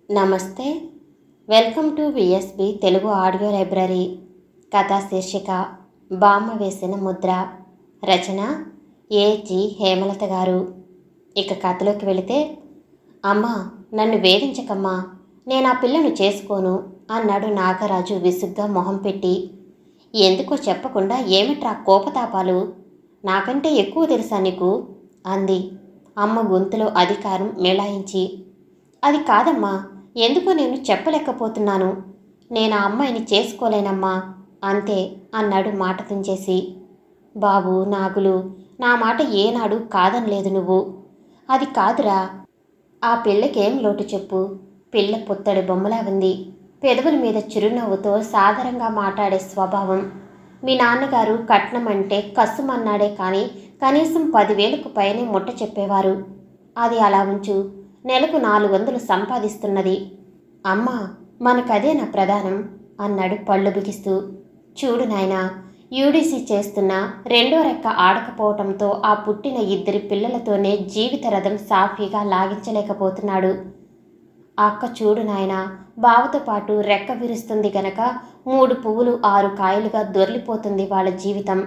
నమస్తే. Welcome to VSB Telugu audio library. కథా శీర్షిక బామ్మ వేసిన ముద్ర. రచన ఏ.జి. హేమలత గారు. ఇక కథలోకి వెళితే, అమ్మా, నన్ను వేధించకమ్మా, నేను ఆ పిల్లను చేసుకోను అన్నాడు నాగరాజు విసుగ్గా మొహం పెట్టి. ఎందుకో చెప్పకుండా ఏమిట్రా కోపతాపాలు? నాకంటే ఎక్కువ తెలుసా నీకు? అంది అమ్మ గొంతులో అధికారం మేళాయించి. అది కాదమ్మా, ఎందుకో నేను చెప్పలేకపోతున్నాను. నేను ఆ అమ్మాయిని చేసుకోలేనమ్మా, అంతే అన్నాడు మాట తుంచేసి. బాబు నాగులు, నా మాట ఏనాడు కాదనలేదు నువ్వు. అది కాదురా, ఆ పిల్లకేం లోటు చెప్పు. పిల్ల పుత్తడి బొమ్మలా ఉంది. పెదవుల మీద చిరునవ్వుతో సాధారణంగా మాట్లాడే స్వభావం. మీ నాన్నగారు కట్నం అంటే కస్సుమన్నాడే కానీ కనీసం 10,000కు పైనే ముట్ట చెప్పేవారు. అది అలా ఉంచు, నెలకు 400 సంపాదిస్తున్నది. అమ్మా, మనకదే నా ప్రధానం అన్నాడు పళ్ళు బిగిస్తూ. చూడు నాయనా, యూడీసీ చేస్తున్నా రెండో రెక్క ఆడకపోవటంతో ఆ పుట్టిన 2 పిల్లలతోనే జీవిత రథం సాఫీగా లాగించలేకపోతున్నాడు. అక్క చూడు నాయనా, బావతో పాటు రెక్క విరుస్తుంది గనక 3 పువ్వులు 6 కాయలుగా దొర్లిపోతుంది వాళ్ళ జీవితం.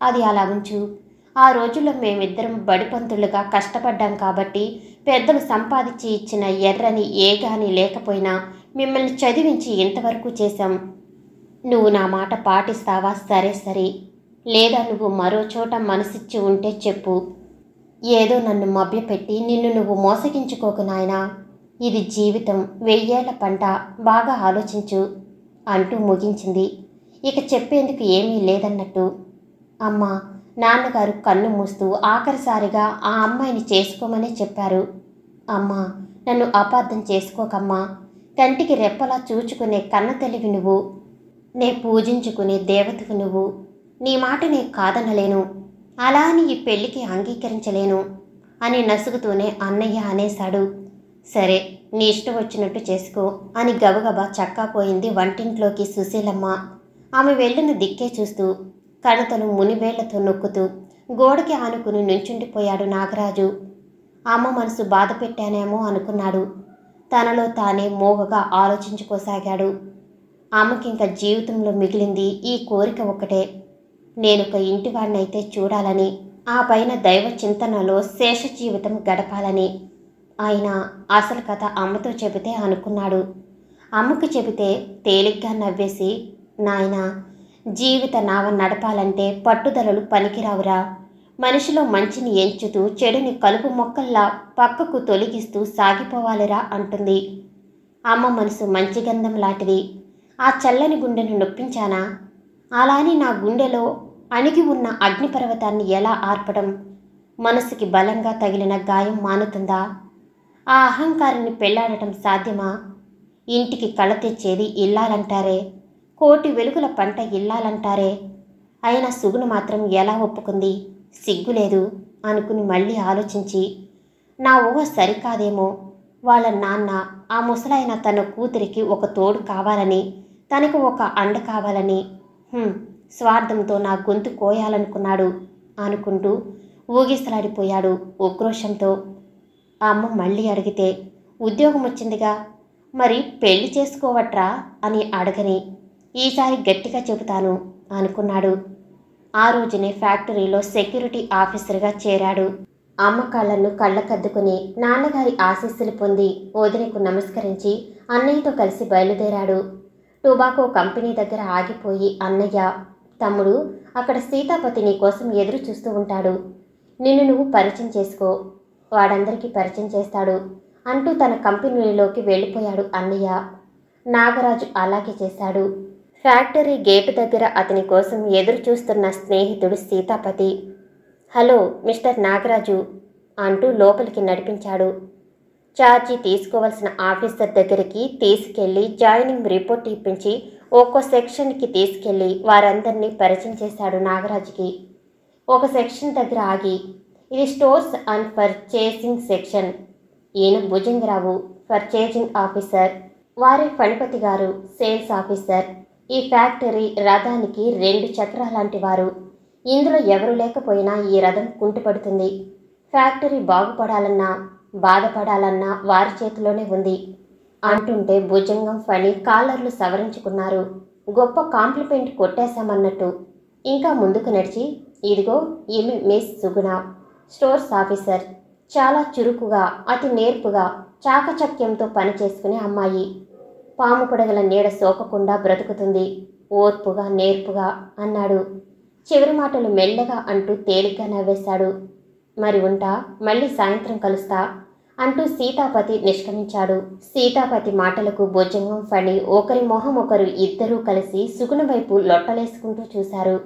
అది అలా ఉంచు. ఆ రోజుల్లో మేమిద్దరం బడిపంతులుగా కష్టపడ్డాం కాబట్టి పెద్దలు సంపాదించి ఇచ్చిన ఎర్రని ఏగాని లేకపోయినా మిమ్మల్ని చదివించి ఇంతవరకు చేశాం. నువ్వు నా మాట పాటిస్తావా? సరే సరే, లేదా నువ్వు మరో చోట మనసిచ్చి ఉంటే చెప్పు. ఏదో నన్ను మభ్యపెట్టి నిన్ను నువ్వు మోసగించుకోకు నాయనా. ఇది జీవితం, 1000 ఏళ్ల పంట, బాగా ఆలోచించు అంటూ ముగించింది. ఇక చెప్పేందుకు ఏమీ లేదన్నట్టు. అమ్మా, నాన్నగారు కన్ను మూస్తూ ఆఖరిసారిగా ఆ అమ్మాయిని చేసుకోమనే చెప్పారు. అమ్మా, నన్ను అపార్థం చేసుకోకమ్మా. కంటికి రెప్పలా చూచుకునే కన్న తెలివి నువ్వు. నే పూజించుకునే దేవతకు నువ్వు. నీ మాట నే కాదనలేను, అలా అని ఈ పెళ్లికి అంగీకరించలేను అని నసుగుతూనే అన్నయ్య అనేశాడు. సరే, నీ ఇష్టం వచ్చినట్టు చేసుకో అని గబగబా చక్కాపోయింది వంటింట్లోకి సుశీలమ్మ. ఆమె వెళ్ళిన దిక్కే చూస్తూ కణతను మునివేళ్లతో నొక్కుతూ గోడకి ఆనుకుని నుంచుండిపోయాడు నాగరాజు. అమ్మ మనసు బాధ పెట్టానేమో అనుకున్నాడు. తనలో తానే మోగగా ఆలోచించుకోసాగాడు. అమ్మకింక జీవితంలో మిగిలింది ఈ కోరిక ఒక్కటే, నేనొక ఇంటివాడినైతే చూడాలని, ఆ పైన దైవ చింతనలో శేష జీవితం గడపాలని. అయినా అసలు కథ అమ్మతో చెబితే అనుకున్నాడు. అమ్మకి చెబితే తేలిగ్గా నవ్వేసి, నాయనా, జీవిత నావ నడపాలంటే పట్టుదలలు పనికిరావురా. మనిషిలో మంచిని ఎంచుతూ చెడుని కలుపు మొక్కల్లా పక్కకు తొలగిస్తూ సాగిపోవాలిరా అంటుంది. అమ్మ మనసు మంచి గంధం లాంటిది. ఆ చల్లని గుండెను నొప్పించానా? అలాని నా గుండెలో అణిగి ఉన్న అగ్నిపర్వతాన్ని ఎలా ఆర్పడం? మనసుకి బలంగా తగిలిన గాయం మానుతుందా? ఆ అహంకారాన్ని పెళ్లాడటం సాధ్యమా? ఇంటికి కళ తెచ్చేది ఇల్లాలంటారే, కోటి వెలుగుల పంట ఇల్లాలంటారే. అయినా సుగుణ మాత్రం ఎలా ఒప్పుకుంది? సిగ్గులేదు అనుకుని మళ్ళీ ఆలోచించి, నా ఊహ సరికాదేమో. వాళ్ళ నాన్న ఆ ముసలాయన తన కూతురికి ఒక తోడు కావాలని, తనకు ఒక అండ కావాలని స్వార్థంతో నా గొంతు కోయాలనుకున్నాడు అనుకుంటూ ఊగిసలాడిపోయాడు ఉక్రోషంతో. అమ్మ మళ్ళీ అడిగితే, ఉద్యోగం వచ్చిందిగా, మరి పెళ్లి చేసుకోవట్రా అని అడగని, ఈసారి గట్టిగా చెబుతాను అనుకున్నాడు. ఆ రోజునే ఫ్యాక్టరీలో సెక్యూరిటీ ఆఫీసర్గా చేరాడు. అమ్మ కళ్ళను కళ్ళకద్దుకుని నాన్నగారి ఆశీస్సులు పొంది వదినకు నమస్కరించి అన్నయ్యతో కలిసి బయలుదేరాడు. టొబాకో కంపెనీ దగ్గర ఆగిపోయి అన్నయ్య, తమ్ముడు, అక్కడ సీతాపతి నీ కోసం ఎదురు చూస్తూ ఉంటాడు. నిన్ను నువ్వు పరిచయం చేసుకో, వాడందరికీ పరిచయం చేస్తాడు అంటూ తన కంపెనీలోకి వెళ్ళిపోయాడు అన్నయ్య. నాగరాజు అలాగే చేశాడు. ఫ్యాక్టరీ గేటు దగ్గర అతని కోసం ఎదురు చూస్తున్న స్నేహితుడు సీతాపతి, హలో మిస్టర్ నాగరాజు అంటూ లోపలికి నడిపించాడు. ఛార్జీ తీసుకోవాల్సిన ఆఫీసర్ దగ్గరికి తీసుకెళ్లి జాయినింగ్ రిపోర్ట్ ఇప్పించి ఒక్కో సెక్షన్కి తీసుకెళ్లి వారందరినీ పరిచయం చేశాడు నాగరాజుకి. ఒక సెక్షన్ దగ్గర ఆగి, ఇది స్టోర్స్ అండ్ పర్చేసింగ్ సెక్షన్. ఈయన భుజంగరావు, పర్చేసింగ్ ఆఫీసర్. వారే ఫణిపతి గారు, సేల్స్ ఆఫీసర్. ఈ ఫ్యాక్టరీ రథానికి 2 చక్రాలాంటి వారు. ఇందులో ఎవరు లేకపోయినా ఈ రథం కుంటుపడుతుంది. ఫ్యాక్టరీ బాగుపడాలన్నా బాధపడాలన్నా వారి చేతిలోనే ఉంది. అంటుంటే భుజంగం ఫణి కాలర్లు సవరించుకున్నారు. గొప్ప కాంప్లిమెంట్ కొట్టేశామన్నట్టు. ఇంకా ముందుకు నడిచి, ఇదిగో ఈమె మిస్ సుగుణ, స్టోర్స్ ఆఫీసర్. చాలా చురుకుగా, అతి నేర్పుగా, చాకచక్యంతో పనిచేసుకునే అమ్మాయి. పాము పొడగల నీడ సోకకుండా బ్రతుకుతుంది. ఓర్పుగా, నేర్పుగా అన్నాడు. చివరి మాటలు మెల్లగా అంటూ తేలిగ్గా నవ్వేశాడు. మరి ఉంటా, మళ్ళీ సాయంత్రం కలుస్తా అంటూ సీతాపతి నిష్క్రమించాడు. సీతాపతి మాటలకు భుజంగం ఫణి ఒకరి మొహం ఒకరు ఇద్దరూ కలిసి సుగుణ వైపు లొట్టలేసుకుంటూ చూశారు.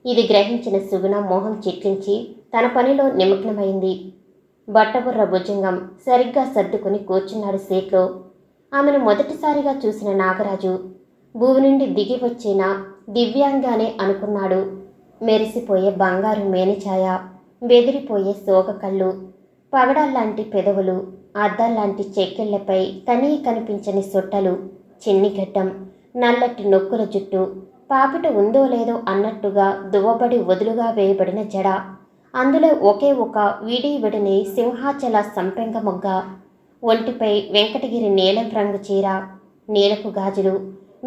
ఇది గ్రహించిన సుగుణ మొహం చిట్లించి తన పనిలో నిమగ్నమైంది. బట్టబుర్ర భుజంగం సరిగ్గా సర్దుకుని కూర్చున్నాడు సీట్లో. ఆమెను మొదటిసారిగా చూసిన నాగరాజు భూమి నుండి దిగి వచ్చిన దివ్యాంగానే అనుకున్నాడు. మెరిసిపోయే బంగారు మేనిఛాయ, బెదిరిపోయే సోగ కళ్ళు, పగడాల్లాంటి పెదవులు, అద్దాల్లాంటి చెక్కిళ్లపై కనీ కనిపించని సొట్టలు, చిన్ని గడ్డం, నల్లటి నొక్కుల జుట్టు, పాపిట ఉందో లేదో అన్నట్టుగా దువ్వబడి వదులుగా వేయబడిన జడ, అందులో ఒకే ఒక విడివిడిని సింహాచల సంపెంగ మొగ్గ, ఒంటిపై వెంకటగిరి నీలం రంగు చీర, నీలపు గాజులు,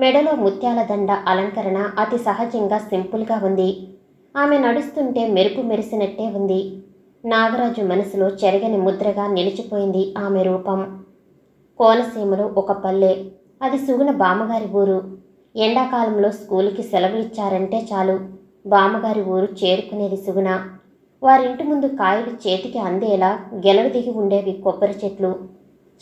మెడలో ముత్యాల దండ అలంకరణ అతి సహజంగా సింపుల్గా ఉంది. ఆమె నడుస్తుంటే మెరుపు మెరిసినట్టే ఉంది. నాగరాజు మనసులో చెరగని ముద్రగా నిలిచిపోయింది ఆమె రూపం. కోనసీమలో ఒక పల్లె, అది సుగుణ బామ్మగారి ఊరు. ఎండాకాలంలో స్కూలుకి సెలవులిచ్చారంటే చాలు బామ్మగారి ఊరు చేరుకునేది సుగుణ. వారింటి ముందు కాయలు చేతికి అందేలా గెలలు దిగి ఉండేవి కొబ్బరి చెట్లు.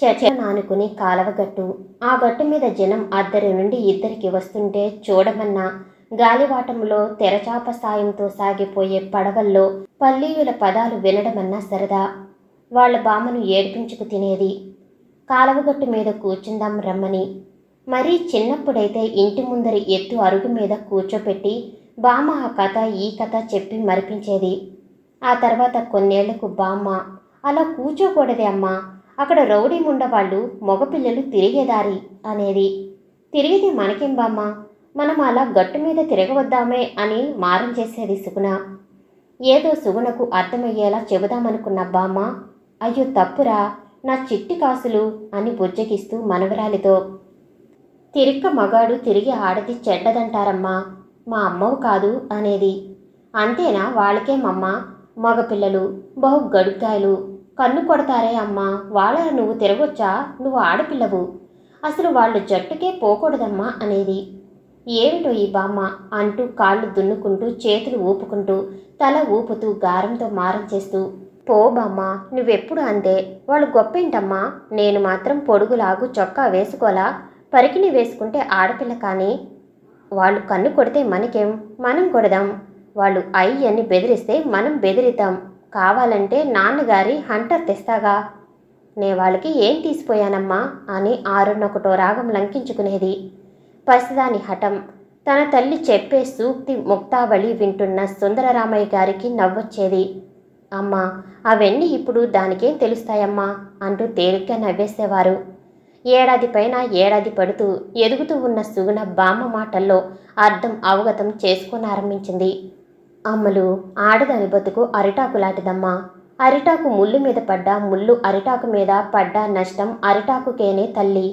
చెట్ల నానుకుని కాలవగట్టు, ఆ గట్టు మీద జనం అద్దరి నుండి ఇద్దరికి వస్తుంటే చూడమన్నా, గాలివాటంలో తెరచాప సాయంతో సాగిపోయే పడవల్లో పల్లీయుల పదాలు వినడమన్నా సరదా. వాళ్ల బామ్మను ఏడిపించుకు తినేది. కాలవగట్టు మీద కూర్చుందాం రమ్మని. మరీ చిన్నప్పుడైతే ఇంటి ముందరి ఎత్తు అరుగు మీద కూర్చోపెట్టి బామ్మ ఆ కథ ఈ కథ చెప్పి మరిపించేది. ఆ తర్వాత కొన్నేళ్లకు బామ్మ, అలా కూర్చోకూడదే అమ్మా, అక్కడ రౌడీ ముండవాళ్ళు మగపిల్లలు తిరిగేదారి అనేది. తిరిగితే మనకేం బామ్మ, మనం అలా గట్టు మీద తిరగవద్దామే అని మారం చేసేది సుగుణ. ఏదో సుగుణకు అర్థమయ్యేలా చెబుదామనుకున్న బామ్మ, అయ్యో తప్పురా నా చిట్టి కాసులు అని బుజ్జగిస్తూ మనవరాలితో, తిరిక్క మగాడు తిరిగి ఆడది చెడ్డదంటారమ్మా, మా అమ్మవు కాదు అనేది. అంతేనా, వాళ్ళకేమమ్మా, మగపిల్లలు బహు గడుగ్గాయలు, కన్ను కొడతారే అమ్మా, వాళ్ళ నువ్వు తిరగొచ్చా, నువ్వు ఆడపిల్లవు, అసలు వాళ్ళు జట్టుకే పోకూడదమ్మా అనేది. ఏమిటో ఈ బామ్మ అంటూ కాళ్ళు దున్నుకుంటూ చేతులు ఊపుకుంటూ తల ఊపుతూ గారంతో మారం చేస్తూ, పో బామ్మ నువ్వెప్పుడు అంతే, వాళ్ళు గొప్పేంటమ్మా, నేను మాత్రం పొడుగులాగు చొక్కా వేసుకోలా, పరికిని వేసుకుంటే ఆడపిల్ల కానీ, వాళ్ళు కన్ను కొడితే మనకేం, మనం కొడదాం, వాళ్ళు అని బెదిరిస్తే మనం బెదిరిద్దాం, కావాలంటే నాన్నగారి హంటర్ తెస్తాగా, నే వాళ్ళకి ఏం తీసిపోయానమ్మా అని ఆరున్నొకటో రాగం లంకించుకునేది. పసిదాని హఠం. తన తల్లి చెప్పే సూక్తి ముక్తావళి వింటున్న సుందరరామయ్య గారికి నవ్వొచ్చేది. అమ్మా అవన్నీ ఇప్పుడు దానికేం తెలుస్తాయమ్మా అంటూ తేలిగ్గా నవ్వేసేవారు. ఏడాది పైన ఏడాది పడుతూ ఎదుగుతూ ఉన్న సుగుణ బామ్మ మాటల్లో అర్థం అవగతం చేసుకోనారంభించింది. అమ్మలు, ఆడదాని బతుకు అరిటాకులాంటిదమ్మా, అరిటాకు ముళ్ళు మీద పడ్డా, ముళ్ళు అరిటాకు మీద పడ్డా నష్టం అరిటాకుకేనే తల్లి.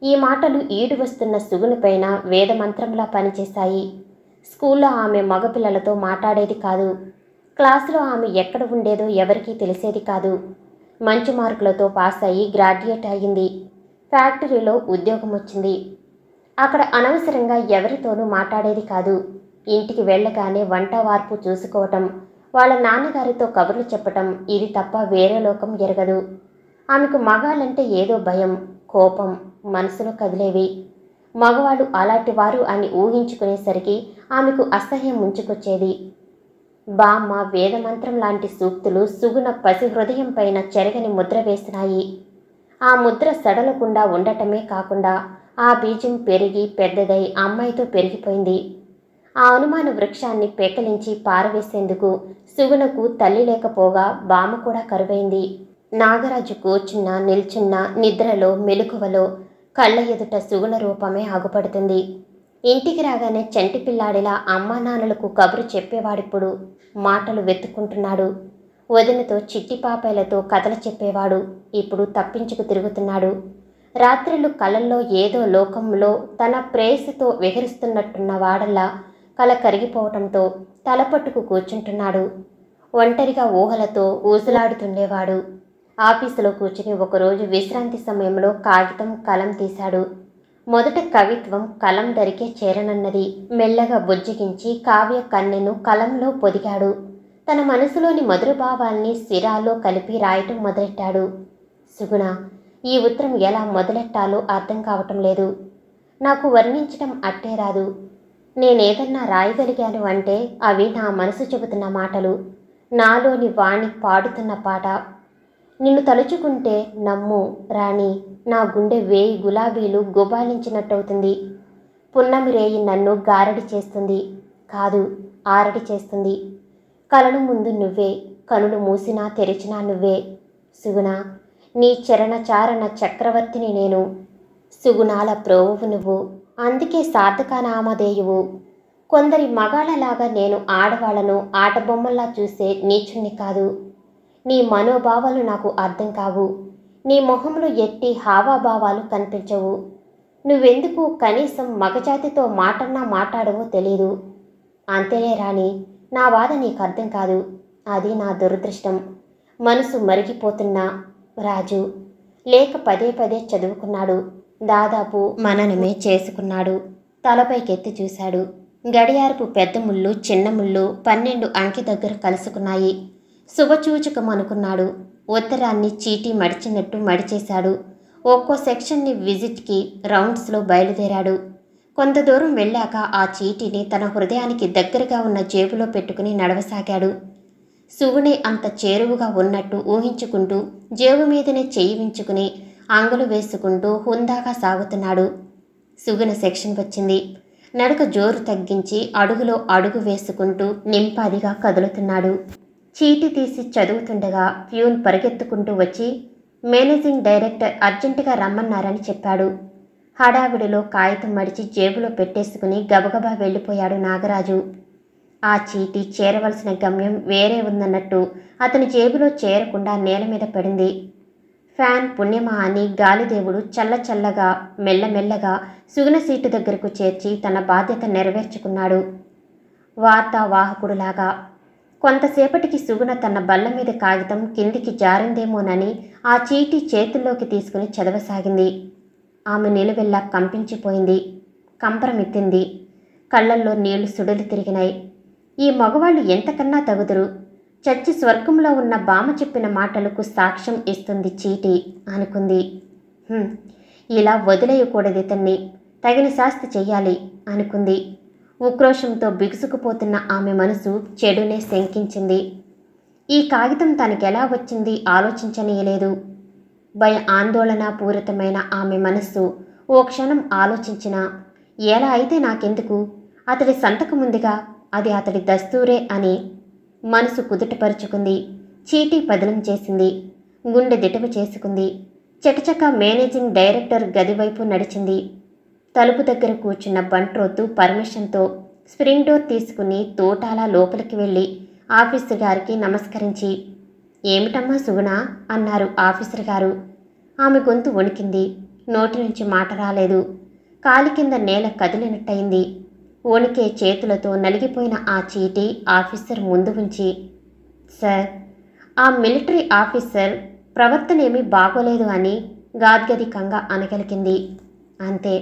ఈ మాటలు ఈడు వస్తున్న సుగునిపైన వేదమంత్రంలా పనిచేశాయి. స్కూల్లో ఆమె మగపిల్లలతో మాట్లాడేది కాదు. క్లాసులో ఆమె ఎక్కడ ఉండేదో ఎవరికీ తెలిసేది కాదు. మంచి మార్కులతో పాస్ అయ్యి గ్రాడ్యుయేట్ అయ్యింది. ఫ్యాక్టరీలో ఉద్యోగం వచ్చింది. అక్కడ అనవసరంగా ఎవరితోనూ మాట్లాడేది కాదు. ఇంటికి వెళ్ళగానే వంట వార్పు చూసుకోవటం, వాళ్ళ నాన్నగారితో కబుర్లు చెప్పటం, ఇది తప్ప వేరే లోకం ఎరగదు. ఆమెకు మగాళ్ళంటే ఏదో భయం, కోపం మనసులో కదిలేవి. మగవాళ్ళు అలాంటి వారు అని ఊహించుకునేసరికి ఆమెకు అసహ్యం ముంచుకొచ్చేది. బామ్మ వేదమంత్రం లాంటి సూక్తులు సుగుణ పసి హృదయం పైన చెరగని ముద్ర వేసినాయి. ఆ ముద్ర సడలకుండా ఉండటమే కాకుండా ఆ బీజం పెరిగి పెద్దదై అమ్మాయితో పెరిగిపోయింది. ఆ అనుమాన వృక్షాన్ని పెకలించి పారవేసేందుకు సుగుణకు తల్లి లేకపోగా బామ్మ కూడా కరువైంది. నాగరాజు కూర్చున్నా నిల్చున్నా నిద్రలో మెలకువలో కళ్ళ ఎదుట సుగుణ రూపమే ఆగుపడుతుంది. ఇంటికి రాగానే చంటి పిల్లాడిలా అమ్మా నాన్నలకు కబురు చెప్పేవాడిప్పుడు మాటలు వెతుక్కుంటున్నాడు. వదినతో చిట్టి పాపాయలతో కథలు చెప్పేవాడు, ఇప్పుడు తప్పించుకు తిరుగుతున్నాడు. రాత్రులు కలల్లో ఏదో లోకంలో తన ప్రేయసితో విహరిస్తున్నట్టున్న వాడల్లా కల కరిగిపోవటంతో తలపట్టుకు కూర్చుంటున్నాడు. ఒంటరిగా ఊహలతో ఊసులాడుతుండేవాడు. ఆఫీసులో కూర్చుని ఒకరోజు విశ్రాంతి సమయంలో కాగితం కలం తీశాడు. మొదట కవిత్వం కలం ధరికే చేరనన్నది. మెల్లగా బుజ్జగించి కావ్య కన్నెను కలంలో పొదిగాడు. తన మనసులోని మధుర భావాల్ని సిరాలో కలిపి రాయటం మొదలెట్టాడు. సుగుణ, ఈ ఉత్తరం ఎలా మొదలెట్టాలో అర్థం కావటం లేదు. నాకు వర్ణించటం అట్టే రాదు. నేనేదన్నా రాయగలిగాను అంటే అవి నా మనసు చెబుతున్న మాటలు, నాలోని వాణి పాడుతున్న పాట. నిన్ను తలుచుకుంటే నమ్ము రాణి, నా గుండె 1000 గులాబీలు గుబాలించినట్టవుతుంది. పున్నమి రేయి నన్ను గారడి చేస్తుంది, కాదు ఆరడి చేస్తుంది. కలను ముందు నువ్వే, కనులు మూసినా తెరిచినా నువ్వే. సుగుణ, నీ చరణ చారణ చక్రవర్తిని నేను. సుగుణాల ప్రోవువు నువ్వు, అందుకే సార్థకనామధేయువు. కొందరి మగాళ్ళలాగా నేను ఆడవాళ్లను ఆటబొమ్మల్లా చూసే నీచుణ్ణి కాదు. నీ మనోభావాలు నాకు అర్థం కావు. నీ మొహంలో ఎట్టి హావాభావాలు కనిపించవు. నువ్వెందుకు కనీసం మగజాతితో మాటన్నా మాట్లాడవో తెలీదు. అంతేనే రాణి, నా బాధ నీకు అర్థం కాదు. అది నా దురదృష్టం. మనసు మరిగిపోతున్నా రాజు లేక పదే పదే చదువుకున్నాడు. దాదాపు మననమే చేసుకున్నాడు. తలపైకెత్తి చూశాడు. గడియారపు పెద్ద ముళ్ళు చిన్న ముళ్ళు 12 అంకె దగ్గర కలుసుకున్నాయి. శుభసూచకం అనుకున్నాడు. ఉత్తరాన్ని చీటీ మడిచినట్టు మడిచేశాడు. ఒక్కో సెక్షన్ని విజిట్కి రౌండ్స్లో బయలుదేరాడు. కొంత దూరం వెళ్ళాక ఆ చీటీని తన హృదయానికి దగ్గరగా ఉన్న జేబులో పెట్టుకుని నడవసాగాడు. సుగుణే అంత చేరువుగా ఉన్నట్టు ఊహించుకుంటూ జేబు మీదనే చెయ్యి వించుకుని అంగులు వేసుకుంటూ హుందాగా సాగుతున్నాడు. సుగుణ సెక్షన్ వచ్చింది. నడక జోరు తగ్గించి అడుగులో అడుగు వేసుకుంటూ నింపాదిగా కదులుతున్నాడు. చీటీ తీసి చదువుతుండగా ప్యూన్ పరిగెత్తుకుంటూ వచ్చి మేనేజింగ్ డైరెక్టర్ అర్జెంటుగా రమ్మన్నారని చెప్పాడు. హడావిడిలో కాగితం మడిచి జేబులో పెట్టేసుకుని గబగబా వెళ్ళిపోయాడు నాగరాజు. ఆ చీటీ చేరవలసిన గమ్యం వేరే ఉందన్నట్టు అతని జేబులో చేరకుండా నేల మీద పడింది. ఫ్యాన్ పుణ్యమా అని గాలిదేవుడు చల్లచల్లగా మెల్లమెల్లగా సుగుణ సీటు దగ్గరకు చేర్చి తన బాధ్యత నెరవేర్చుకున్నాడు. వార్తావాహకుడులాగా. కొంతసేపటికి సుగుణ తన బల్ల మీద కాగితం కిందికి జారిందేమోనని ఆ చీటీ చేతుల్లోకి తీసుకుని చదవసాగింది. ఆమె నిలువెల్లా కంపించిపోయింది. కంపరమెత్తింది. కళ్ళల్లో నీళ్లు సుడులు తిరిగినాయి. ఈ మగవాళ్ళు ఎంతకన్నా తగుదురు. చచ్చి స్వర్గంలో ఉన్న బామ చెప్పిన మాటలకు సాక్ష్యం ఇస్తుంది చీటీ అనుకుంది. ఇలా వదిలేయకూడదు ఇతన్ని, తగిన శాస్తి చెయ్యాలి అనుకుంది. ఉక్రోషంతో బిగుసుకుపోతున్న ఆమె మనసు చెడునే శంకించింది. ఈ కాగితం తనకెలా వచ్చింది ఆలోచించనీయలేదు. భయ ఆందోళన పూరితమైన ఆమె మనస్సు ఓ క్షణం ఆలోచించినా ఎలా అయితే నాకెందుకు, అతడి సంతకముందిగా, అది అతడి దస్తూరే అని మనసు కుదుటపరుచుకుంది. చీటీ పదిలం చేసింది. గుండె దిటవు చేసుకుంది. చకచక మేనేజింగ్ డైరెక్టర్ గదివైపు నడిచింది. తలుపు దగ్గర కూర్చున్న బంట్రోతు పర్మిషన్తో స్ప్రింగ్ డోర్ తీసుకుని తోటాలా లోపలికి వెళ్ళి ఆఫీసర్ గారికి నమస్కరించి, ఏమిటమ్మా సుగుణ అన్నారు ఆఫీసర్ గారు. ఆమె గొంతు వణికింది. నోటి నుంచి మాట రాలేదు. కాలి కింద నేల కదిలినట్టయింది. వణికే చేతులతో నలిగిపోయిన ఆ చీటీ ఆఫీసర్ ముందు ఉంచి, సార్, ఆ మిలిటరీ ఆఫీసర్ ప్రవర్తనేమీ బాగోలేదు అని గాద్గదికంగా అనగలిగింది. అంతే,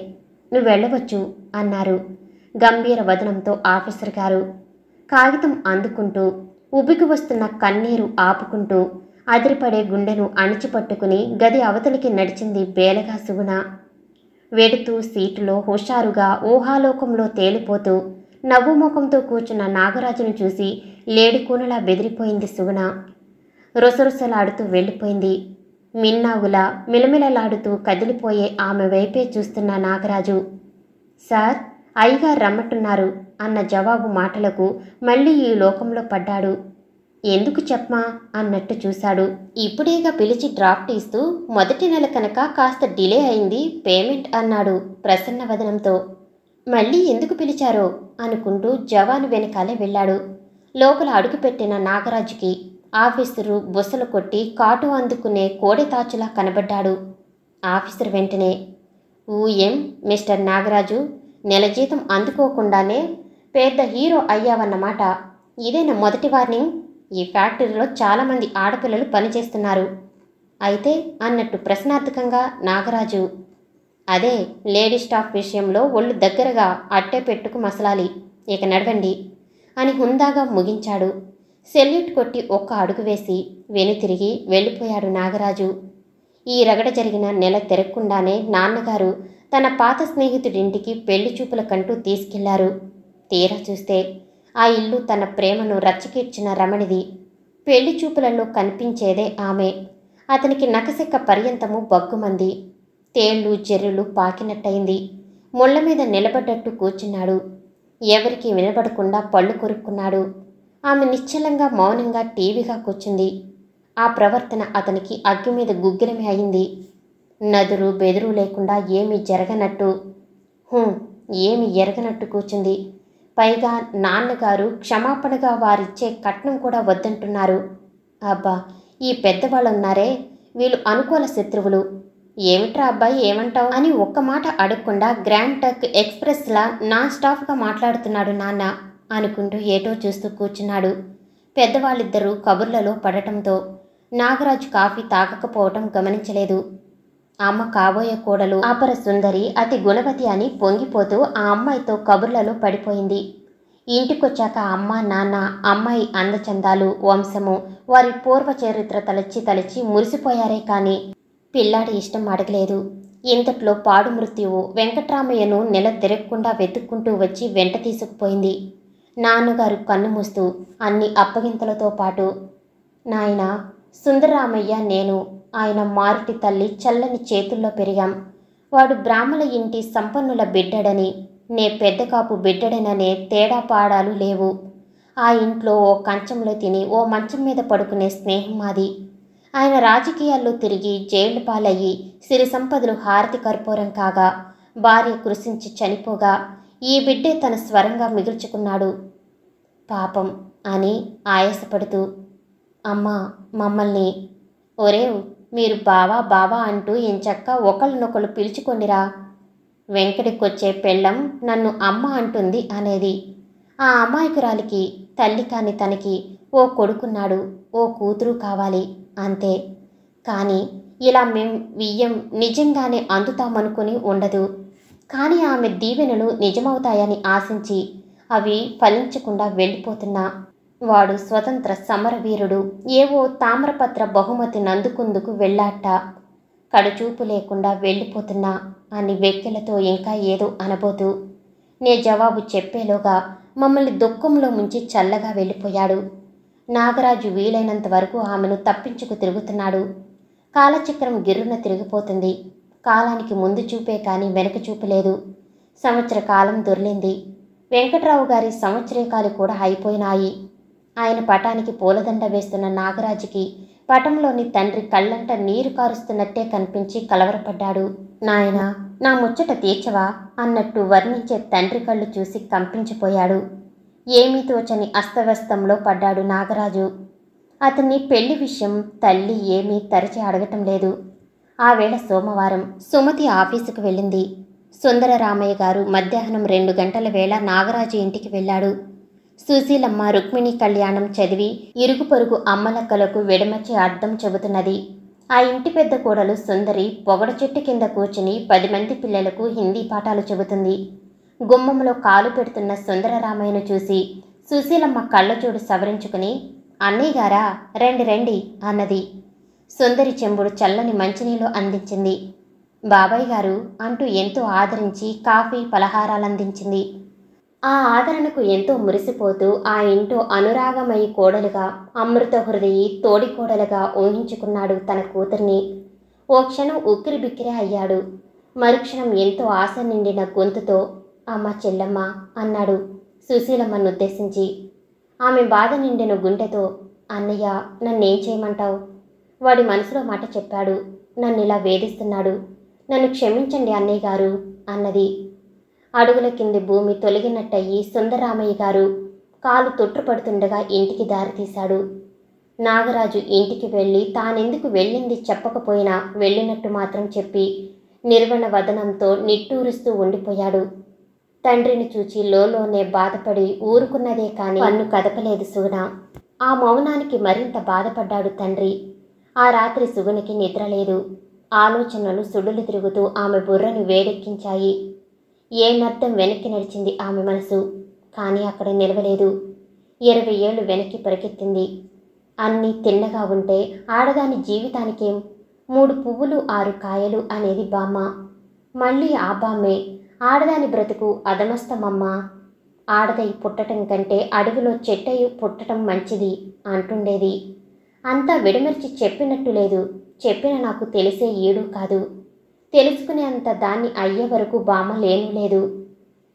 నువ్వు వెళ్ళవచ్చు అన్నారు గంభీర వదనంతో ఆఫీసర్ గారు. కాగితం అందుకుంటూ ఉబికి వస్తున్న కన్నీరు ఆపుకుంటూ అదిరిపడే గుండెను అణిచిపట్టుకుని గది అవతలికి నడిచింది బేలగా సుగుణ. వెడుతూ సీటులో హుషారుగా ఊహాలోకంలో తేలిపోతూ నవ్వుముఖంతో కూర్చున్న నాగరాజును చూసి లేడికూనలా బెదిరిపోయింది సుగుణ. రొసరొసలాడుతూ వెళ్ళిపోయింది. మిన్నాగులా మిలమిలలాడుతూ కదిలిపోయే ఆమె వైపే చూస్తున్న నాగరాజు, సార్, అయ్యగారు రమ్మంటున్నారు అన్న జవాబు మాటలకు మళ్ళీ ఈ లోకంలో పడ్డాడు. ఎందుకు చెప్పమా అన్నట్టు చూశాడు. ఇప్పుడేగా పిలిచి డ్రాఫ్ట్ ఇస్తూ మొదటి నెల కనుక కాస్త డిలే అయింది పేమెంట్ అన్నాడు ప్రసన్న వదనంతో. మళ్ళీ ఎందుకు పిలిచారో అనుకుంటూ జవాను వెనకాలే వెళ్ళాడు. లోపల అడుగుపెట్టిన నాగరాజుకి ఆఫీసరు బుసలు కొట్టి కాటు అందుకునే కోడెతాచులా కనబడ్డాడు. ఆఫీసర్ వెంటనే, ఏం మిస్టర్ నాగరాజు, నెల జీతం అందుకోకుండానే పెద్ద హీరో అయ్యావన్నమాట. ఇదేనా మొదటి వార్నింగ్? ఈ ఫ్యాక్టరీలో చాలామంది ఆడపిల్లలు పనిచేస్తున్నారు. అయితే అన్నట్టు ప్రశ్నార్థకంగా నాగరాజు, అదే లేడీ స్టాఫ్ విషయంలో ఒళ్ళు దగ్గరగా అట్టే పెట్టుకు మసలాలి. ఇక నడవండి అని హుందాగా ముగించాడు. సెల్యూట్ కొట్టి ఒక్క అడుగు వేసి వెనుతిరిగి వెళ్ళిపోయాడు నాగరాజు. ఈ రగడ జరిగిన నెల తిరగకుండానే నాన్నగారు తన పాత స్నేహితుడింటికి పెళ్లి చూపులకంటూ తీసుకెళ్లారు. తీరా చూస్తే ఆ ఇల్లు తన ప్రేమను రచ్చకీర్చిన రమణిది. పెళ్లి చూపులలో కనిపించేదే ఆమె. అతనికి నకసిక్క పర్యంతము బగ్గుమంది. తేళ్లు జెర్రులు పాకినట్టయింది. ముళ్ల మీద నిలబడ్డట్టు కూర్చున్నాడు. ఎవరికీ వినబడకుండా పళ్ళు కొరుక్కున్నాడు. ఆమె నిశ్చలంగా మౌనంగా టీవీగా కూర్చుంది. ఆ ప్రవర్తన అతనికి అగ్గి మీద గుగ్గిలమే అయింది. నదురు బెదురు లేకుండా ఏమీ జరగనట్టు, ఏమి ఎరగనట్టు కూర్చుంది. పైగా నాన్నగారు క్షమాపణగా వారిచ్చే కట్నం కూడా వద్దంటున్నారు. అబ్బా, ఈ పెద్దవాళ్ళున్నారే, వీళ్ళు అనుకూల శత్రువులు. ఏమిట్రా అబ్బాయి, ఏమంటావు అని ఒక్క మాట అడగకుండా గ్రాండ్ టక్ ఎక్స్ప్రెస్లా నాన్ స్టాప్గా మాట్లాడుతున్నాడు నాన్న అనుకుంటూ ఏటో చూస్తూ కూర్చున్నాడు. పెద్దవాళ్ళిద్దరూ కబుర్లలో పడటంతో నాగరాజు కాఫీ తాగకపోవటం గమనించలేదు. అమ్మ కాబోయే కోడలు అపర సుందరి, అతి గుణవతి అని పొంగిపోతూ ఆ అమ్మాయితో కబుర్లలో పడిపోయింది. ఇంటికొచ్చాక అమ్మ నాన్న అమ్మాయి అందచందాలు, వంశము, వారి పూర్వ చరిత్ర తలచి మురిసిపోయారే కానీ పిల్లాడి ఇష్టం అడగలేదు. ఇంతట్లో పాడు మృత్యువు వెంకట్రామయ్యను నెల తిరగకుండా వెతుక్కుంటూ వచ్చి వెంట తీసుకుపోయింది. నాన్నగారు కన్ను మూస్తూ అన్ని అప్పగింతలతో పాటు, నాయనా, సుందరరామయ్య నేను ఆయన మారుటి తల్లి చల్లని చేతుల్లో పెరిగాం. వాడు బ్రాహ్మణ ఇంటి సంపన్నుల బిడ్డడని, నే పెద్ద కాపు బిడ్డడననే తేడా పాడాలు లేవు. ఆ ఇంట్లో ఓ కంచంలో తిని ఓ మంచం మీద పడుకునే స్నేహం మాది. ఆయన రాజకీయాల్లో తిరిగి జైలు పాలయ్యి సిరి సంపదలు హారతి కర్పూరం కాగా భార్య కృషించి చనిపోగా ఈ బిడ్డే తన స్వరంగా మిగుల్చుకున్నాడు. పాపం అని ఆయాసపడుతూ, అమ్మా, మమ్మల్ని ఒరేవ్, మీరు బావా బావా అంటూ ఎంచక్క ఒకళ్ళనొకళ్ళు పిలుచుకొనిరా. వెంకటికొచ్చే పెళ్ళం నన్ను అమ్మ అంటుంది అనేది. ఆ అమాయకురాలికి తల్లి కాని తనకి ఓ కొడుకున్నాడు, ఓ కూతురు కావాలి అంతే. కానీ ఇలా మేం వియ్యం నిజంగానే అందుతామనుకుని ఉండదు. కానీ ఆమె దీవెనలు నిజమవుతాయని ఆశించి అవి ఫలించకుండా వెళ్ళిపోతున్నా వాడు స్వతంత్ర సమరవీరుడు ఏవో తామ్రపత్ర బహుమతి నందుకుందుకు వెళ్ళాట. కడుచూపు లేకుండా వెళ్ళిపోతున్నా అని వెక్కెలతో ఇంకా ఏదో అనబోతూ నే జవాబు చెప్పేలోగా మమ్మల్ని దుఃఖంలో ముంచి చల్లగా వెళ్ళిపోయాడు. నాగరాజు వీలైనంత వరకు ఆమెను తప్పించుకు తిరుగుతున్నాడు. కాలచక్రం గిర్రున తిరిగిపోతుంది. కాలానికి ముందు చూపే కానీ వెనక చూపు లేదు. సంవత్సర కాలం దొర్లింది. వెంకట్రావు గారి సంవత్సరీకాలు కూడా అయిపోయినాయి. ఆయన పటానికి పూలదండ వేస్తున్న నాగరాజుకి పటంలోని తండ్రి కళ్ళంట నీరు కారుస్తున్నట్టే కనిపించి కలవరపడ్డాడు. నాయనా, నా ముచ్చట తీర్చవా అన్నట్టు వర్ణించే తండ్రి కళ్ళు చూసి కంపించిపోయాడు. ఏమీ తోచని అస్తవ్యస్తంలో పడ్డాడు నాగరాజు. అతన్ని పెళ్లి విషయం తల్లి ఏమీ తరచి అడగటం లేదు. ఆ వేళ సోమవారం. సుమతి ఆఫీసుకు వెళ్ళింది. సుందరరామయ్య గారు మధ్యాహ్నం 2 గంటల వేళ నాగరాజు ఇంటికి వెళ్ళాడు. సుశీలమ్మ రుక్మిణి కళ్యాణం చదివి ఇరుగు పొరుగు అమ్మలక్కలకు వెడమచ్చి అర్థం చెబుతున్నది. ఆ ఇంటి పెద్ద కోడలు సుందరి పొగడ చెట్టు కింద కూర్చుని 10 మంది పిల్లలకు హిందీ పాఠాలు చెబుతుంది. గుమ్మంలో కాలు పెడుతున్న సుందరరామయ్యను చూసి సుశీలమ్మ కళ్ళజోడు సవరించుకుని, అన్నయ్య గారా, రండి రండి అన్నది. సుందరి చెంబుడు చల్లని మంచినీళ్ళు అందించింది. బాబాయ్ గారు అంటూ ఎంతో ఆదరించి కాఫీ పలహారాలందించింది. ఆ ఆదరణకు ఎంతో మురిసిపోతూ ఆ ఇంటో అనురాగమయి కోడలుగా, అమృత హృదయి తోడి కోడలుగా ఊహించుకున్నాడు తన కూతుర్ని. ఓ క్షణం ఉక్కిరి బిక్కిరి అయ్యాడు. మరుక్షణం ఎంతో ఆశ నిండిన గొంతుతో, అమ్మ చెల్లమ్మ అన్నాడు సుశీలమ్మనుద్దేశించి. ఆమె బాధ నిండిన గుండెతో, అన్నయ్య, నన్నేం చేయమంటావు? వాడి మనసులో మాట చెప్పాడు. నన్నిలా వేధిస్తున్నాడు, నన్ను క్షమించండి అన్నయ్య గారు అన్నది. అడుగుల కింది భూమి తొలగినట్టయి సుందరరామయ్య గారు కాలు తొట్టుపడుతుండగా ఇంటికి దారితీశాడు. నాగరాజు ఇంటికి వెళ్ళి తానెందుకు వెళ్ళింది చెప్పకపోయినా వెళ్ళినట్టు మాత్రం చెప్పి నిర్వణ వదనంతో నిట్టూరుస్తూ ఉండిపోయాడు. తండ్రిని చూచి లోలోనే బాధపడి ఊరుకున్నదే కాని పన్ను కదపలేదు సుగుణ. ఆ మౌనానికి మరింత బాధపడ్డాడు తండ్రి. ఆ రాత్రి సుగుణకి నిద్రలేదు. ఆలోచనలు సుడులు తిరుగుతూ ఆమె బుర్రను వేడెక్కించాయి. ఏమర్థం వెనక్కి నడిచింది ఆమె మనసు. కానీ అక్కడ నిలవలేదు. 20 ఏళ్ళు వెనక్కి పరిగెత్తింది. అన్నీ తిన్నగా ఉంటే ఆడదాని జీవితానికేం? 3 పువ్వులు 6 కాయలు అనేది బామ్మ. మళ్ళీ ఆ బామ్మే ఆడదాని బ్రతుకు అదమస్తమమ్మా, ఆడదై పుట్టటం కంటే అడవిలో చెట్టయి పుట్టటం మంచిది అంటుండేది. అంతా విడమర్చి చెప్పినట్టు లేదు. చెప్పిన నాకు తెలిసే ఏడూ కాదు. తెలుసుకునేంత దాన్ని అయ్యే వరకు బామ్మ లేదు.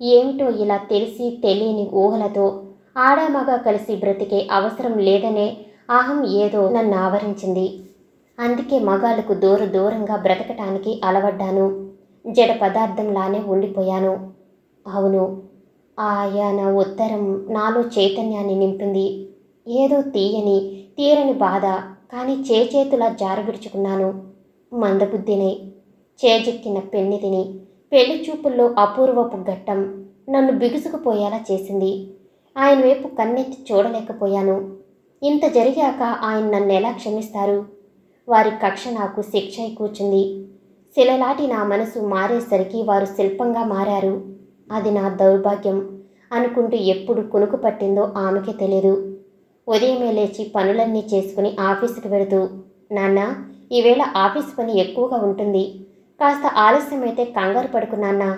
ఏమిటో ఇలా తెలిసి తెలియని ఊహలతో ఆడామగా కలిసి బ్రతికే అవసరం లేదనే అహం ఏదో నన్ను ఆవరించింది. అందుకే మగాళ్ళకు దూరంగా బ్రతకటానికి అలవడ్డాను. జడ పదార్థంలానే ఉండిపోయాను. అవును, ఆయన ఉత్తరం నాలో చైతన్యాన్ని నింపింది. ఏదో తీరని బాధ. కానీ చేతులా జారవిడుచుకున్నాను. మందబుద్ధిని, చేజెక్కిన పెన్నిదిని. పెళ్లి చూపుల్లో అపూర్వపు ఘట్టం నన్ను బిగుసుకుపోయేలా చేసింది. ఆయన వైపు కన్నెత్తి చూడలేకపోయాను. ఇంత జరిగాక ఆయన నన్నెలా క్షమిస్తారు? వారి కక్ష నాకు శిక్ష అయి కూర్చుంది. శిలలాటి నా మనసు మారేసరికి వారు శిల్పంగా మారారు. అది నా దౌర్భాగ్యం అనుకుంటూ ఎప్పుడు కునుకు పట్టిందో ఆమెకే తెలియదు. ఉదయమే లేచి పనులన్నీ చేసుకుని ఆఫీసుకి వెళుతూ, నాన్న, ఈవేళ ఆఫీసు పని ఎక్కువగా ఉంటుంది, కాస్త ఆలస్యమైతే కంగారు పడుకున్నాన్నా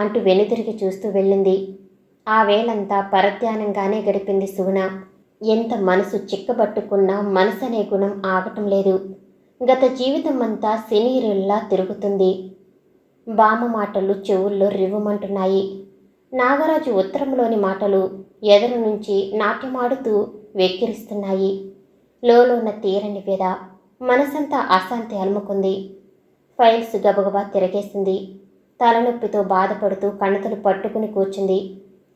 అంటూ వెనుతిరిగి చూస్తూ వెళ్ళింది. ఆ వేళంతా పరధ్యానంగానే గడిపింది సుగుణ. ఎంత మనసు చిక్కబట్టుకున్నా మనసనే గుణం ఆగటం లేదు. గత జీవితం అంతా సినీరుల్లా తిరుగుతుంది. బామ్మ మాటలు చెవుల్లో రివ్వుమంటున్నాయి. నాగరాజు ఉత్తరంలోని మాటలు ఎదరు నుంచి నాట్యమాడుతూ వెక్కిరిస్తున్నాయి. లోలోన తీరని వ్యధ, మనసంతా అశాంతి అలుముకుంది. ఫైల్స్ గబగబా తిరగేసింది. తలనొప్పితో బాధపడుతూ కణతలు పట్టుకుని కూర్చుంది.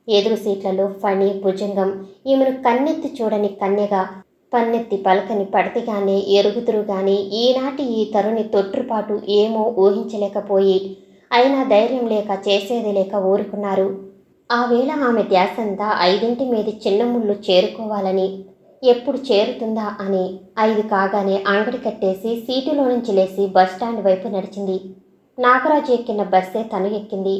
ఎదురు సీట్లలో ఫణి, భుజంగం ఈమెను కన్నెత్తి చూడని కన్యగా, పన్నెత్తి పలకని పడతిగానే ఎరుగుతురుగాని ఈనాటి ఈ తరుణి తొట్టుపాటు ఏమో ఊహించలేకపోయి, అయినా ధైర్యం లేక చేసేది లేక ఊరుకున్నారు. ఆ వేళ ఆమె ధ్యాసంతా 5 మీద చిన్న ముళ్ళు చేరుకోవాలని, ఎప్పుడు చేరుతుందా అని. 5 కాగానే అంగడి కట్టేసి సీటులో నుంచి లేచి బస్టాండ్ వైపు నడిచింది. నాగరాజు ఎక్కిన బస్సే తను ఎక్కింది.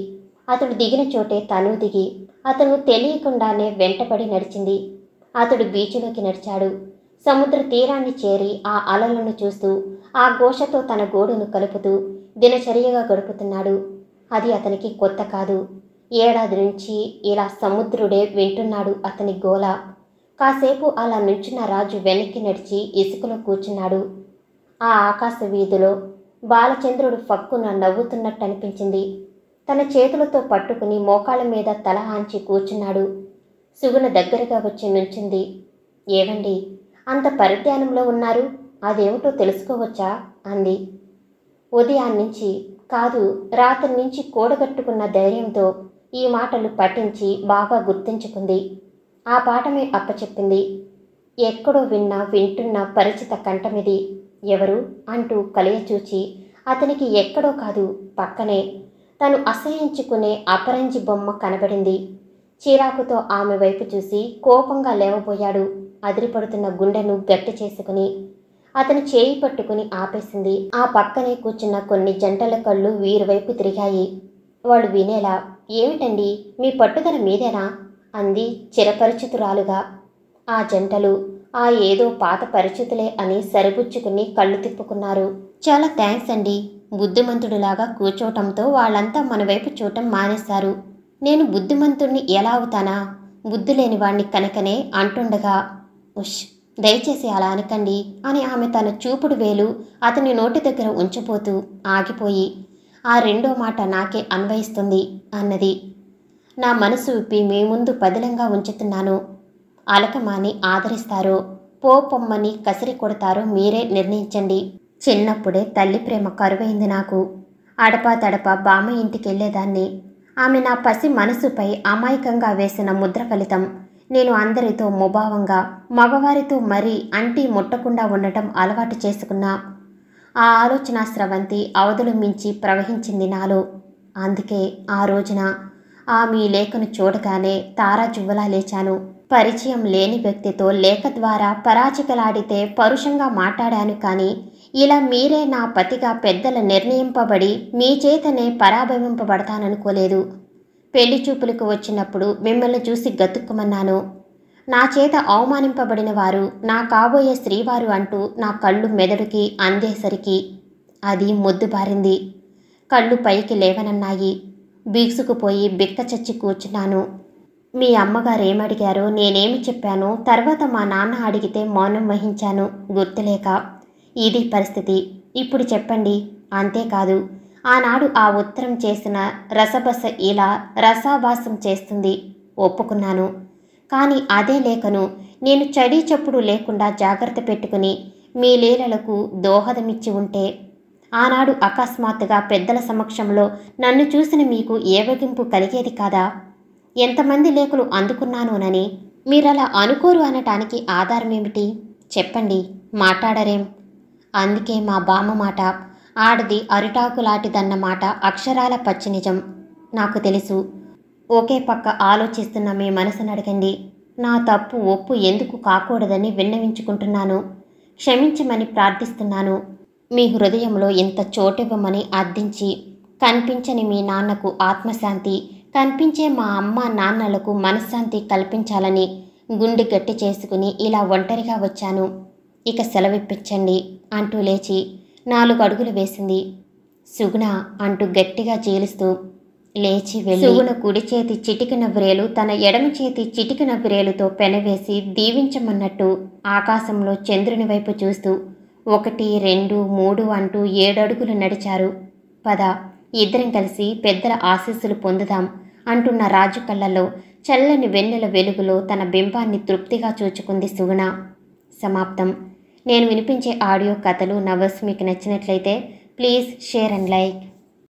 అతడు దిగిన చోటే తను దిగి, అతను తెలియకుండానే వెంటపడి నడిచింది. అతడు బీచ్లోకి నడిచాడు. సముద్ర తీరాన్ని చేరి ఆ అలలను చూస్తూ, ఆ ఘోషతో తన గోడును కలుపుతూ దినచర్యగా గడుపుతున్నాడు. అది అతనికి కొత్త కాదు. ఏడాది నుంచి ఇలా సముద్రుడే వింటున్నాడు అతని గోల. కాసేపు అలా నుంచున్న రాజు వెనక్కి నడిచి ఇసుకలో కూర్చున్నాడు. ఆ ఆకాశ వీధిలో బాలచంద్రుడు ఫక్కున నవ్వుతున్నట్టు అనిపించింది. తన చేతులతో పట్టుకుని మోకాళ్ళ మీద తల ఆంచి కూర్చున్నాడు. సుగుణ దగ్గరగా వచ్చి నుంచింది. ఏవండి, అంత పరిధ్యానంలో ఉన్నారు, అదేమిటో తెలుసుకోవచ్చా అంది. ఉదయాన్నించి కాదు, రాత్రి నుంచి కూడగట్టుకున్న ధైర్యంతో ఈ మాటలు పఠించి బాగా గుర్తుంచుకుంది. ఆ పాఠమే అప్పచెప్పింది. ఎక్కడో వింటున్న పరిచిత కంఠమిది. ఎవరు అంటూ కలియచూచి, అతనికి ఎక్కడో కాదు, పక్కనే తను అసహించుకునే అపరంజి బొమ్మ కనబడింది. చిరాకుతో ఆమె వైపు చూసి కోపంగా లేవబోయాడు. అదిరిపడుతున్న గుండెను గట్టి చేసుకుని అతని చేయి పట్టుకుని ఆపేసింది. ఆ పక్కనే కూర్చున్న కొన్ని జంటల కళ్ళు వీరి వైపు తిరిగాయి. వాళ్ళు వినేలా, ఏమిటండి, మీ పట్టుదల మీదేనా అంది చిరపరిచితురాలుగా. ఆ జంటలు ఆ ఏదో పాత పరిచితులే అని సరిపుచ్చుకుని కళ్ళు తిప్పుకున్నారు. చాలా థ్యాంక్స్ అండి. బుద్ధిమంతుడిలాగా కూర్చోవటంతో వాళ్ళంతా మన వైపు చూడటం మానేశారు. నేను బుద్ధిమంతుణ్ణి ఎలా అవుతానా? బుద్ధి లేని వాణ్ణి కనుకనే అంటుండగా, ఉష్, దయచేసి అలా అనకండి అని ఆమె తన చూపుడు వేలు అతని నోటి దగ్గర ఉంచిపోతూ ఆగిపోయి, ఆ రెండో మాట నాకే అన్వయిస్తుంది అన్నది. నా మనసు విప్పి మీ ముందు పదిలంగా ఉంచుతున్నాను. అలకమాని ఆదరిస్తారో, పోపొమ్మని కసిరి కొడతారో మీరే నిర్ణయించండి. చిన్నప్పుడే తల్లి ప్రేమ కరువైంది నాకు. అడపా తడపా బామ్మ ఇంటికెళ్లేదాన్ని. ఆమె నా పసి మనసుపై అమాయకంగా వేసిన ముద్ర ఫలితం నేను అందరితో ముభావంగా, మగవారితో మరీ అంటి ముట్టకుండా ఉండటం అలవాటు చేసుకున్నా. ఆ ఆలోచన స్రవంతి అవధులు మించి ప్రవహించింది నాలో. అందుకే ఆ రోజున మీ లేఖను చూడగానే తారాజువ్వలా లేచాను. పరిచయం లేని వ్యక్తితో లేఖ ద్వారా పరాచికలాడితే పరుషంగా మాట్లాడాను, కానీ ఇలా మీరే నా పతిగా పెద్దల నిర్ణయింపబడి మీ చేతనే పరాభవింపబడతాననుకోలేదు. పెళ్లి చూపులకు వచ్చినప్పుడు మిమ్మల్ని చూసి గతుక్కుమన్నాను. నా చేత అవమానింపబడిన వారు నా కాబోయే శ్రీవారు అంటూ నా కళ్ళు మెదడుకి అందేసరికి అది మొద్దుబారింది. కళ్ళు పైకి లేవనన్నాయి. బీసుకుపోయి బిక్కచచ్చి కూర్చున్నాను. మీ అమ్మగారు ఏమడిగారో నేనేమి చెప్పానో తర్వాత మా నాన్న అడిగితే మౌనం వహించాను గుర్తులేక. ఇది పరిస్థితి. ఇప్పుడు చెప్పండి. అంతేకాదు, ఆనాడు ఆ ఉత్తరం చేసిన రసబస ఇలా రసాభాసం చేస్తుంది ఒప్పుకున్నాను. కానీ అదే లేఖను నేను చడీ చప్పుడు లేకుండా జాగ్రత్త పెట్టుకుని మీ లీలలకు దోహదమిచ్చి ఉంటే ఆనాడు అకస్మాత్తుగా పెద్దల సమక్షంలో నన్ను చూసిన మీకు ఏవగింపు కలిగేది కాదా? ఎంతమంది లేఖలు అందుకున్నానోనని మీరలా అనుకోరు అనటానికి ఆధారమేమిటి? చెప్పండి. మాట్లాడరేం? అందుకే మా బామ్మ మాట ఆడది అరిటాకులాంటిదన్నమాట అక్షరాల పచ్చి నిజం. నాకు తెలుసు. ఒకే పక్క ఆలోచిస్తున్న మీ మనసును అడగండి. నా తప్పు ఒప్పు ఎందుకు కాకూడదని విన్నవించుకుంటున్నాను. క్షమించమని ప్రార్థిస్తున్నాను. మీ హృదయంలో ఇంత చోటివ్వమని అర్థించి కనిపించని మీ నాన్నకు ఆత్మశాంతి, కనిపించే మా అమ్మ నాన్నలకు మనశ్శాంతి కల్పించాలని గుండె గట్టి చేసుకుని ఇలా ఒంటరిగా వచ్చాను. ఇక సెలవిప్పించండి అంటూ లేచి 4 అడుగులు వేసింది. సుగుణ అంటూ గట్టిగా చీలుస్తూ లేచి వెళ్ళి సుగుణ కుడి చేతి చిటికిన వ్రేలు తన ఎడమ చేతి చిటికిన వ్రేలుతో పెనవేసి దీవించమన్నట్టు ఆకాశంలో చంద్రుని వైపు చూస్తూ 1, 2, 3 అంటూ 7 అడుగులు నడిచారు. పద, ఇద్దరం కలిసి పెద్దల ఆశీస్సులు పొందుదాం అంటున్న రాజు కళ్ళల్లో చల్లని వెన్నెల వెలుగులో తన బింబాన్ని తృప్తిగా చూచుకుంది సుగుణ. సమాప్తం. నేను వినిపించే ఆడియో కథలు, నవల్స్ మీకు నచ్చినట్లయితే ప్లీజ్ షేర్ అండ్ లైక్.